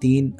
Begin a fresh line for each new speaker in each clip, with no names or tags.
3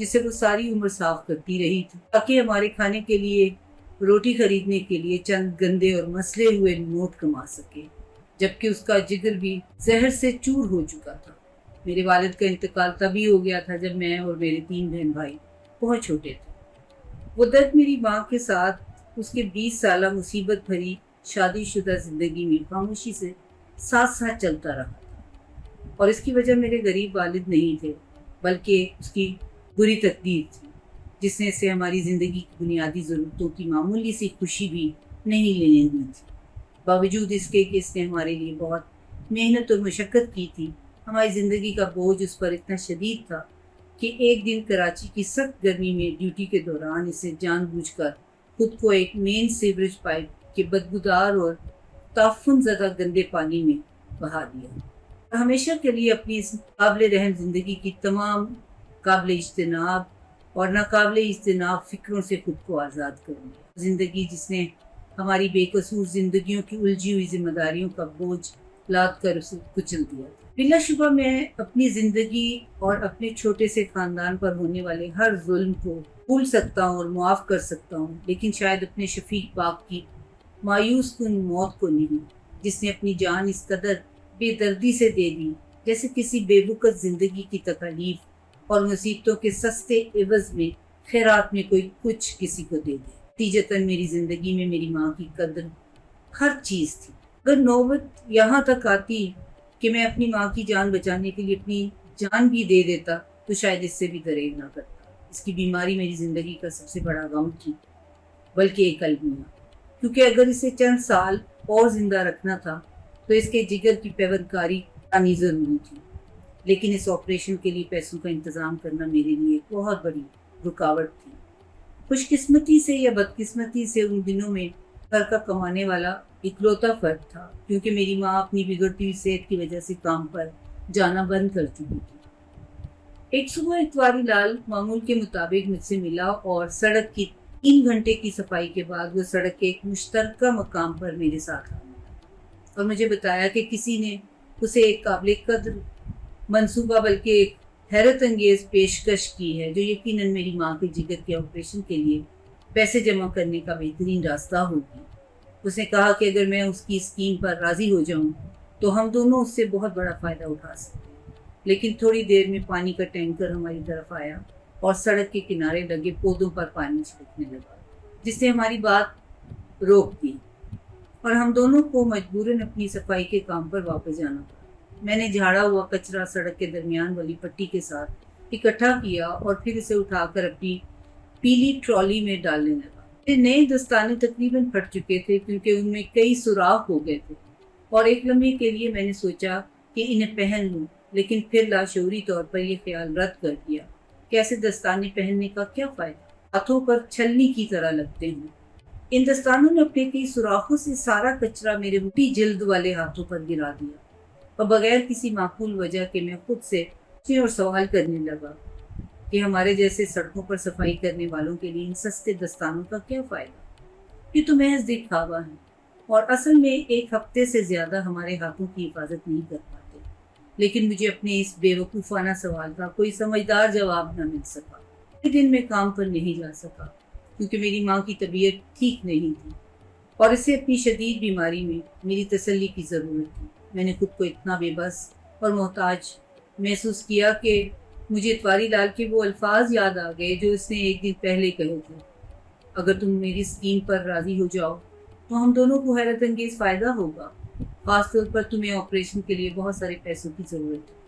جسے وہ ساری عمر صاف کرتی رہی تھی تاکہ ہمارے کھانے کے لیے روٹی خریدنے کے لیے چند گندے اور مسلے ہوئے نوٹ کما سکے، جبکہ اس کا جگر بھی زہر سے چور ہو چکا تھا۔ میرے والد کا انتقال تبھی ہو گیا تھا جب میں اور میرے 3 بہن بھائی بہت چھوٹے تھے۔ وہ درد میری ماں کے ساتھ اس کے 20 سالہ مصیبت بھری شادی شدہ زندگی میں خاموشی سے ساتھ ساتھ چلتا رہا تھا، اور اس کی وجہ میرے غریب والد نہیں تھے بلکہ اس کی بری تقدیر تھی، جس نے اسے ہماری زندگی کی بنیادی ضرورتوں کی معمولی سی خوشی بھی نہیں لینے دی تھی۔ باوجود اس کے کہ اس نے ہمارے لیے بہت محنت اور مشقت کی تھی، ہماری زندگی کا بوجھ اس پر اتنا شدید تھا کہ ایک دن کراچی کی سخت گرمی میں ڈیوٹی کے دوران اسے جان بوجھ کر خود کو ایک مین سیوریج پائپ کے بدبودار اور تعفن زدہ گندے پانی میں بہا دیا۔ ہمیشہ کے لیے اپنی اس قابل رحم زندگی کی تمام قابل اجتناب اور ناقابل اجتناب فکروں سے خود کو آزاد کروں گی۔ زندگی جس نے ہماری بے قصور زندگیوں کی الجھی ہوئی ذمہ داریوں کا بوجھ لاد کر اسے کچل دیا۔ بلا شبہ میں اپنی زندگی اور اپنے چھوٹے سے خاندان پر ہونے والے ہر ظلم کو بھول سکتا ہوں اور معاف کر سکتا ہوں، لیکن شاید اپنے شفیق پاک کی مایوس کن موت کو نہیں، جس نے اپنی جان اس قدر بے دردی سے دے دی جیسے کسی بے وقت زندگی کی تکالیف اور مصیبتوں کے سستے عوض میں خیرات میں کوئی کچھ کسی کو دے دے۔ نتیجتاً میری زندگی میں میری ماں کی قدر ہر چیز تھی۔ اگر نوبت یہاں تک آتی کہ میں اپنی ماں کی جان بچانے کے لیے اپنی جان بھی دے دیتا تو شاید اس سے بھی دریغ نہ کرتا۔ اس کی بیماری میری زندگی کا سب سے بڑا غم تھی، بلکہ ایک المیہ، کیونکہ اگر اسے چند سال اور زندہ رکھنا تھا تو اس کے جگر کی پیوندکاری آنی ضروری تھی، لیکن اس آپریشن کے لیے پیسوں کا انتظام کرنا میرے لیے ایک بہت بڑی رکاوٹ تھی۔ خوش قسمتی سے یا بدقسمتی سے ان دنوں میں گھر کا کمانے والا اکلوتا فرد تھا، کیونکہ میری ماں اپنی بگڑتی ہوئی صحت کی وجہ سے کام پر جانا بند کر چکی تھی۔ ایک صبح اتواری لال معمول کے مطابق مجھ سے ملا اور سڑک کی 3 گھنٹے کی صفائی کے بعد وہ سڑک کے ایک مشترکہ مقام پر میرے ساتھ آ ملا اور مجھے بتایا کہ کسی نے اسے ایک قابل قدر منصوبہ بلکہ ایک حیرت انگیز پیشکش کی ہے جو یقیناً میری ماں کے جگر کے آپریشن کے لیے پیسے جمع کرنے کا بہترین راستہ ہوگی۔ اس نے کہا کہ اگر میں اس کی اسکیم پر راضی ہو جاؤں تو ہم دونوں اس سے بہت بڑا فائدہ اٹھا سکتے ہیں۔ لیکن تھوڑی دیر میں پانی کا ٹینکر ہماری طرف آیا اور سڑک کے کنارے لگے پودوں پر پانی چھڑکنے لگا، جس نے ہماری بات روک دی اور ہم دونوں کو مجبوراً اپنی صفائی کے کام پر واپس جانا پڑا۔ میں نے جھاڑا ہوا کچرا سڑک کے درمیان والی پٹی کے ساتھ اکٹھا کیا اور پھر اسے اٹھا کر اپنی پیلی ٹرالی میں ڈالنے لگا۔ میرے نئے دستانے تقریباً پھٹ چکے تھے کیونکہ ان میں کئی سوراخ ہو گئے تھے، اور ایک لمحے کے لیے میں نے سوچا کہ انہیں پہن لوں، لیکن پھر لاشعوری طور پر یہ خیال رد کر دیا کہ ایسے دستانے پہننے کا کیا فائدہ، ہاتھوں پر چھلنی کی طرح لگتے ہیں۔ ان دستانوں نے اپنے کئی سوراخوں سے سارا کچرا میرے موٹی جلد والے ہاتھوں پر گرا دیا، اور بغیر کسی معقول وجہ کے میں خود سے اور سوال کرنے لگا کہ ہمارے جیسے سڑکوں پر صفائی کرنے والوں کے لیے ان سستے دستانوں کا کیا فائدہ؟ یہ تو محض دکھاوا ہے، اور اصل میں ایک ہفتے سے زیادہ ہمارے ہاتھوں کی حفاظت نہیں کر پاتے۔ لیکن مجھے اپنے اس بے وقوفانہ سوال کا کوئی سمجھدار جواب نہ مل سکا۔ ایک دن میں کام پر نہیں جا سکا کیونکہ میری ماں کی طبیعت ٹھیک نہیں تھی اور اسے اپنی شدید بیماری میں میری تسلی کی ضرورت تھی۔ میں نے خود کو اتنا بے بس اور محتاج محسوس کیا کہ مجھے اتواری لال کے وہ الفاظ یاد آ گئے جو اس نے ایک دن پہلے کہے تھے، اگر تم میری اسکیم پر راضی ہو جاؤ تو ہم دونوں کو حیرت انگیز فائدہ ہوگا، خاص طور پر تمہیں آپریشن کے لیے بہت سارے پیسوں کی ضرورت ہے۔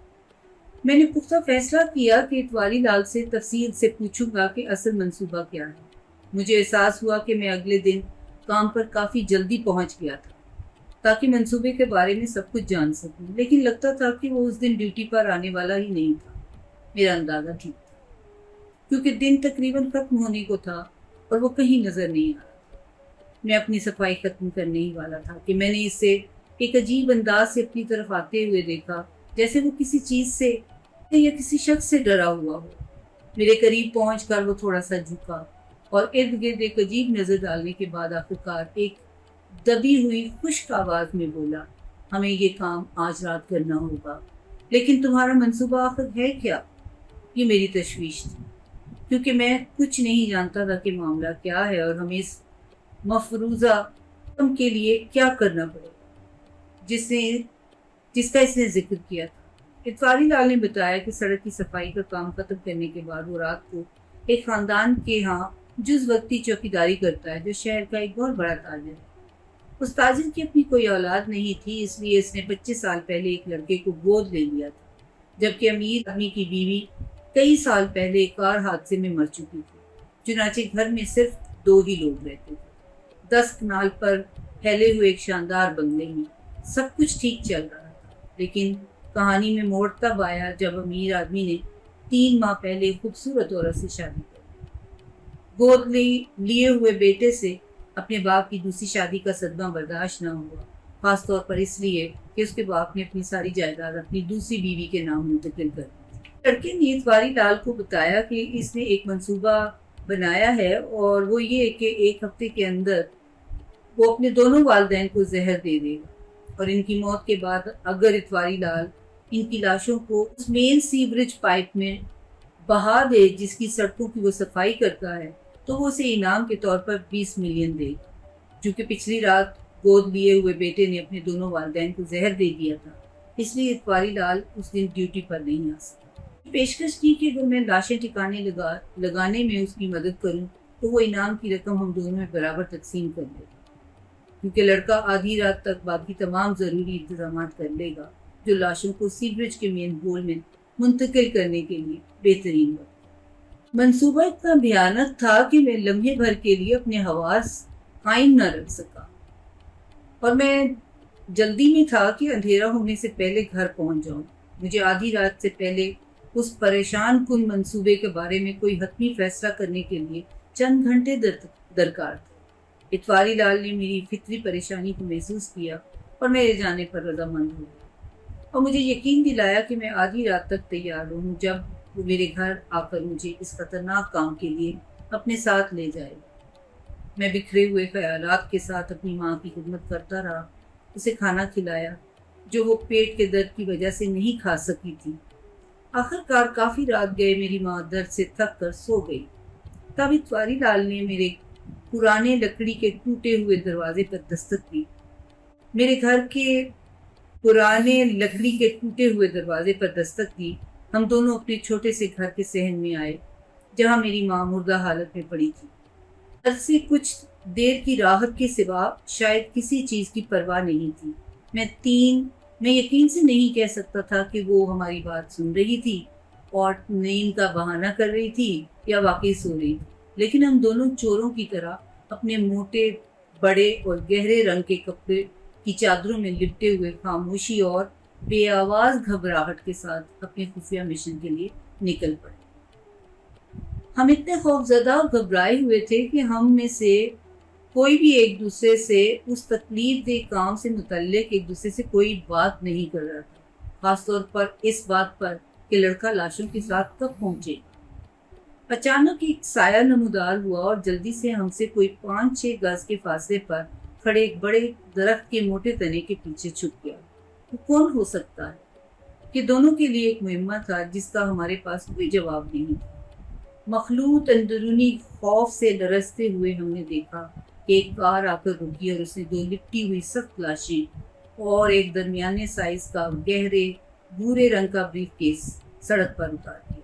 میں نے پختہ فیصلہ کیا کہ اتواری لال سے تفصیل سے پوچھوں گا کہ اصل منصوبہ کیا ہے۔ مجھے احساس ہوا کہ میں اگلے دن کام پر کافی جلدی پہنچ گیا تھا تاکہ منصوبے کے بارے میں سب کچھ جان سکوں، لیکن لگتا تھا کہ وہ اس دن ڈیوٹی پر آنے والا ہی نہیں تھا۔ میرا اندازہ ٹھیک تھا کیونکہ دن تقریباً ختم ہونے کو تھا اور وہ کہیں نظر نہیں آ رہا تھا۔ میں اپنی صفائی ختم کرنے ہی والا تھا کہ میں نے اسے ایک عجیب انداز سے اپنی طرف آتے ہوئے دیکھا، جیسے وہ کسی چیز سے یا کسی شخص سے ڈرا ہوا ہو۔ میرے قریب پہنچ کر وہ تھوڑا سا جھکا اور ارد گرد ایک عجیب نظر ڈالنے کے بعد آخرکار ایک دبی ہوئی خشک آواز میں بولا، ہمیں یہ کام آج رات کرنا ہوگا، لیکن تمہارا منصوبہ آخر ہے کیا؟ یہ میری تشویش تھی۔ کیونکہ میں کچھ نہیں جانتا تھا کہ معاملہ کیا ہے اور ہمیں اس مفروضہ کام کے لیے کیا کرنا پڑے گا جس کا اس نے ذکر کیا تھا۔ اتواری لال نے بتایا کہ سڑک کی صفائی کا کام ختم کرنے کے بعد وہ رات کو ایک خاندان کے ہاں جز وقتی چوکیداری کرتا ہے جو شہر کا ایک بہت بڑا تاجر ہے۔ اس تاجر کی اپنی کوئی اولاد نہیں تھی، اس لیے اس نے 25 سال پہلے ایک لڑکے کو گود لے لیا تھا، جبکہ امیر آدمی کی بیوی کئی سال پہلے ایک کار حادثے میں مر چکی تھی۔ چنانچہ گھر میں صرف 2 ہی لوگ رہتے تھے۔ 10 کنال پر پھیلے ہوئے ایک شاندار بنگلے میں سب کچھ ٹھیک چل رہا تھا، لیکن کہانی میں موڑ تب آیا جب امیر آدمی نے 3 ماہ پہلے ایک خوبصورت عورت سے شادی کی۔ گود لیے ہوئے بیٹے سے اپنے باپ کی دوسری شادی کا صدمہ برداشت نہ ہوا، خاص طور پر اس لیے کہ اس کے باپ نے اپنی ساری جائیداد اپنی دوسری بیوی کے نام منتقل کر دی۔ لڑکے نے اتواری لال کو بتایا کہ اس نے ایک منصوبہ بنایا ہے اور وہ یہ کہ 1 ہفتے کے اندر وہ اپنے دونوں والدین کو زہر دے دے گا اور ان کی موت کے بعد اگر اتواری لال ان کی لاشوں کو اس مین سیوریج پائپ میں بہا دے جس کی سڑکوں کی وہ صفائی کرتا ہے تو وہ اسے انعام کے طور پر 20 ملین دے گا۔ چونکہ پچھلی رات گود لیے ہوئے بیٹے نے اپنے دونوں والدین کو زہر دے دیا تھا، اس لیے اتواری لال اس دن ڈیوٹی پر نہیں آ سکا۔ پیشکش کی کہ اگر میں لاشیں ٹھکانے لگانے میں اس کی مدد کروں تو وہ انعام کی رقم ہم دونوں میں برابر تقسیم کر لے گا، کیونکہ لڑکا آدھی رات تک باقی تمام ضروری انتظامات کر لے گا جو لاشوں کو سیوریج کے مین ہول میں منتقل کرنے کے لیے بہترین وقت۔ منصوبہ اتنا بھیانک تھا کہ میں لمحے بھر کے لیے اپنے حواس قائم نہ رکھ سکا اور میں جلدی میں تھا کہ اندھیرا ہونے سے پہلے گھر پہنچ جاؤں۔ مجھے آدھی رات سے پہلے اس پریشان کن منصوبے کے بارے میں کوئی حتمی فیصلہ کرنے کے لیے چند گھنٹے درکار تھے۔ اتواری لال نے میری فطری پریشانی کو محسوس کیا اور میرے جانے پر رضامند ہو گیا اور مجھے یقین دلایا کہ میں آدھی رات تک تیار ہوں جب وہ میرے گھر آ کر مجھے اس خطرناک کام کے لیے اپنے ساتھ لے جائے گا۔ میں بکھرے ہوئے خیالات کے ساتھ اپنی ماں کی خدمت کرتا رہا، اسے کھانا کھلایا جو وہ پیٹ کے درد کی وجہ سے نہیں کھا سکی تھی۔ آخرکار کافی رات گئے میری ماں درد سے تھک کر سو گئی۔ تب اتواری لال نے میرے پرانے لکڑی کے ٹوٹے ہوئے دروازے پر دستک دی۔ میرے گھر کے پرانے لکڑی کے ٹوٹے ہوئے دروازے پر دستک دی۔ ہم دونوں اپنے چھوٹے سے گھر کے صحن میں آئے جہاں میری ماں مردہ حالت میں پڑی تھی۔ گھر سے کچھ دیر کی راحت کے سوا شاید کسی چیز کی پرواہ نہیں تھی۔ میں یقین سے نہیں کہہ سکتا تھا کہ وہ ہماری بات سن رہی تھی اور نیند کا بہانہ کر رہی تھی یا واقعی سو رہی تھی، لیکن ہم دونوں چوروں کی طرح اپنے موٹے بڑے اور گہرے رنگ کے کپڑے کی چادروں میں لپٹے ہوئے خاموشی اور بے آواز گھبراہٹ کے ساتھ اپنے خفیہ مشن کے لیے نکل پڑے۔ ہم اتنے خوف زدہ اور گھبرائے ہوئے تھے کہ ہم میں سے کوئی بھی ایک دوسرے سے اس تکلیف دہ کام سے متعلق ایک دوسرے سے کوئی بات نہیں کر رہا تھا، خاص طور پر اس بات پر کہ لڑکا لاشوں کے ساتھ کب پہنچے۔ اچانک ایک سایہ نمودار ہوا اور جلدی سے ہم سے کوئی 5-6 گز کے فاصلے پر کھڑے ایک بڑے درخت کے موٹے تنے کے پیچھے چھپ گیا۔ وہ کون ہو سکتا ہے؟ یہ دونوں کے لیے ایک مہمہ تھا جس کا ہمارے پاس کوئی جواب نہیں تھا۔ مخلوط اندرونی خوف سے لرزتے ہوئے ہم نے دیکھا کہ ایک کار آ کر رکی اور اس نے 2 لپٹی ہوئی سخت لاشیں اور ایک درمیانے سائز کا گہرے بھورے رنگ کا بریف کیس سڑک پر اتار دیا۔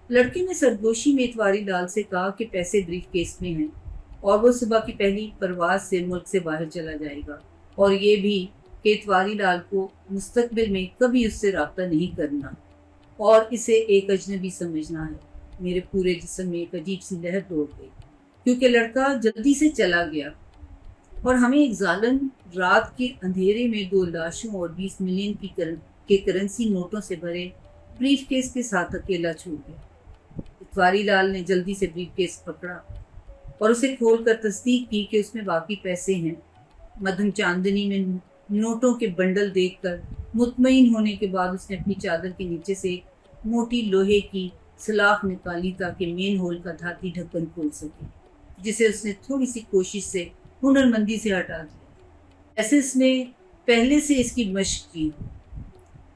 لڑکے نے سرگوشی میں اتواری لال سے کہا کہ پیسے بریف کیس میں ہیں اور وہ صبح کی پہلی پرواز سے ملک سے باہر چلا جائے گا، اور یہ بھی کہ اتواری لال کو مستقبل میں کبھی اس سے رابطہ نہیں کرنا اور اسے ایک اجنبی سمجھنا ہے۔ میرے پورے جسم میں ایک عجیب سی لہر دوڑ گئی کیونکہ لڑکا جلدی سے چلا گیا اور ہمیں ایک ظالم رات کے اندھیرے میں 2 لاشوں اور 20 ملین کے کرنسی نوٹوں سے بھرے بریف کیس کے ساتھ اکیلا چھوڑ گیا۔ اتواری لال نے جلدی سے بریف کیس پکڑا اور اسے کھول کر تصدیق کی کہ اس میں باقی پیسے ہیں۔ مدھم چاندنی میں نوٹوں کے بنڈل دیکھ کر مطمئن ہونے کے بعد اس نے اپنی چادر کے نیچے سے ایک موٹی لوہے کی سلاخ نکالی تاکہ مین ہول کا دھاتی ڈھکن کھول سکے، جسے اس نے تھوڑی سی کوشش سے ہنرمندی سے ہٹا دیا، ایسے اس نے پہلے سے اس کی مشق کی۔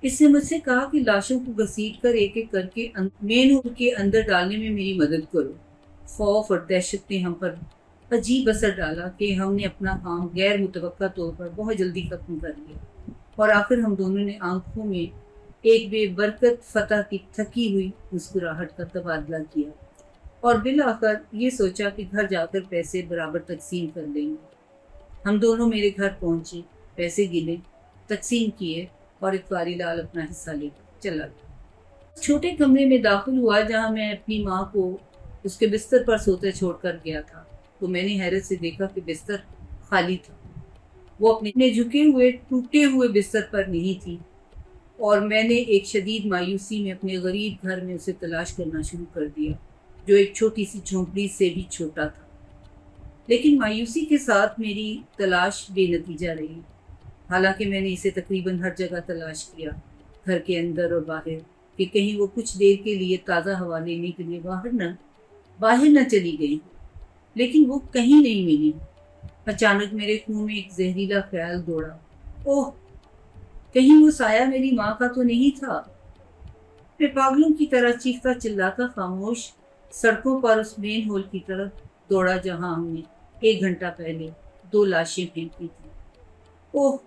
اس نے مجھ سے کہا کہ لاشوں کو گھسیٹ کر ایک ایک کر کے مین ہول کے اندر ڈالنے میں میری مدد کرو۔ خوف اور دہشت نے ہم پر عجیب اثر ڈالا کہ ہم نے اپنا کام غیر متوقع طور پر بہت جلدی ختم کر لیا، اور آخر ہم دونوں نے آنکھوں میں ایک بے برکت فتح کی تھکی ہوئی مسکراہٹ کا تبادلہ کیا، اور بالآخر یہ سوچا کہ گھر جا کر پیسے برابر تقسیم کر لیں گے۔ ہم دونوں میرے گھر پہنچے، پیسے گنے، تقسیم کیے، اور اتواری لال اپنا حصہ لے کر چلا گیا۔ چھوٹے کمرے میں داخل ہوا جہاں میں اپنی ماں کو اس کے بستر پر سوتے چھوڑ کر گیا تھا، تو میں نے حیرت سے دیکھا کہ بستر خالی تھا۔ وہ اپنے جھکے ہوئے ٹوٹے ہوئے بستر پر نہیں تھی، اور میں نے ایک شدید مایوسی میں اپنے غریب گھر میں اسے تلاش کرنا شروع کر دیا، جو ایک چھوٹی سی جھونپڑی سے بھی چھوٹا تھا۔ لیکن مایوسی کے ساتھ میری تلاش بے نتیجہ رہی، حالانکہ میں نے اسے تقریباً ہر جگہ تلاش کیا، گھر کے اندر اور باہر، کہ کہیں وہ کچھ دیر کے لیے تازہ ہوا لینے کے لیے باہر نہ چلی گئی، لیکن وہ کہیں نہیں ملی۔ اچانک میرے خون میں ایک زہریلا خیال دوڑا، اوہ، کہیں وہ سایہ میری ماں کا تو نہیں تھا؟ میں پاگلوں کی طرح چیختا چلاتا خاموش سڑکوں پر اس مین ہول کی طرف دوڑا جہاں ہم نے 1 گھنٹہ پہلے 2 لاشیں پھینکی تھی۔ اوہ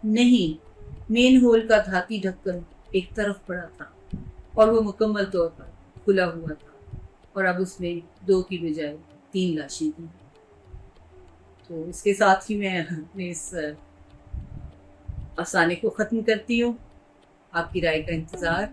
نہیں، مین ہول کا دھاتی ڈھکن ایک طرف پڑا تھا، اور وہ مکمل طور پر کھلا ہوا تھا، اور اب اس میں 2 کی بجائے 3 لاشیں تھیں۔ تو اس کے ساتھ ہی میں اپنے اس افسانے کو ختم کرتی ہوں۔ آپ کی رائے کا انتظار۔